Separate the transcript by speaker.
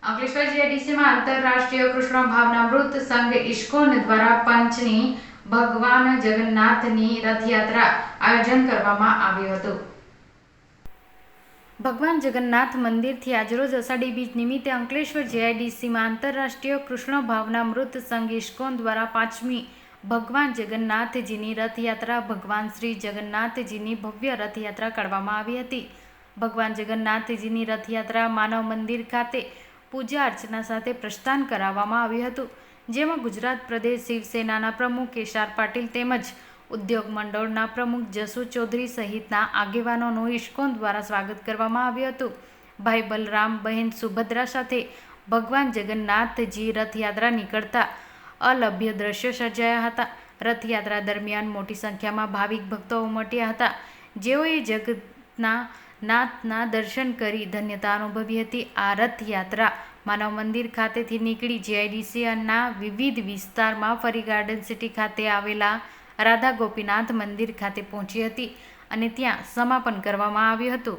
Speaker 1: અંકલેશ્વર જીઆઈડીસીમાં આંતરરાષ્ટ્રીય કૃષ્ણ ભાવનામૃત સંઘ ઇસ્કોન દ્વારા પંચની ભગવાન જગન્નાથની રથયાત્રા આયોજન કરવામાં આવ્યું હતું। ભગવાન જગન્નાથ મંદિરથી આજરોજ અષાઢી બીજ નિમિત્તે અંકલેશ્વર જીઆઈડીસીમાં આંતરરાષ્ટ્રીય કૃષ્ણ ભાવનામૃત સંઘ ઇસ્કોન દ્વારા 5મી ભગવાન જગન્નાથજીની રથયાત્રા ભગવાન શ્રી જગન્નાથજીની ભવ્ય રથયાત્રા કાઢવામાં આવી હતી। ભગવાન જગન્નાથજીની રથયાત્રા માનવ મંદિર ખાતે પૂજા અર્ચના સાથે પ્રસ્થાન કરાવવામાં આવ્યું હતું, જેમાં ગુજરાત પ્રદેશ શિવસેનાના પ્રમુખ કેશાર પાટીલ તેમજ ઉદ્યોગ મંડળના પ્રમુખ જસુ ચૌધરી સહિતના આગેવાનોનું ઇસ્કોન દ્વારા સ્વાગત કરવામાં આવ્યું હતું। ભાઈ બલરામ, બહેન સુભદ્રા સાથે ભગવાન જગન્નાથજી રથયાત્રા નીકળતા અલભ્ય દ્રશ્યો સર્જાયા હતા। રથયાત્રા દરમિયાન મોટી સંખ્યામાં ભાવિક ભક્તો ઉમટ્યા હતા, જેઓએ જગતના નાથના દર્શન કરી ધન્યતા અનુભવી હતી। આ રથયાત્રા માનવ મંદિર ખાતેથી નીકળી જીઆઈડીસીના વિવિધ વિસ્તારમાં ફરી ગાર્ડન સિટી ખાતે આવેલા રાધા ગોપીનાથ મંદિર ખાતે પહોંચી હતી અને ત્યાં સમાપન કરવામાં આવ્યું હતું।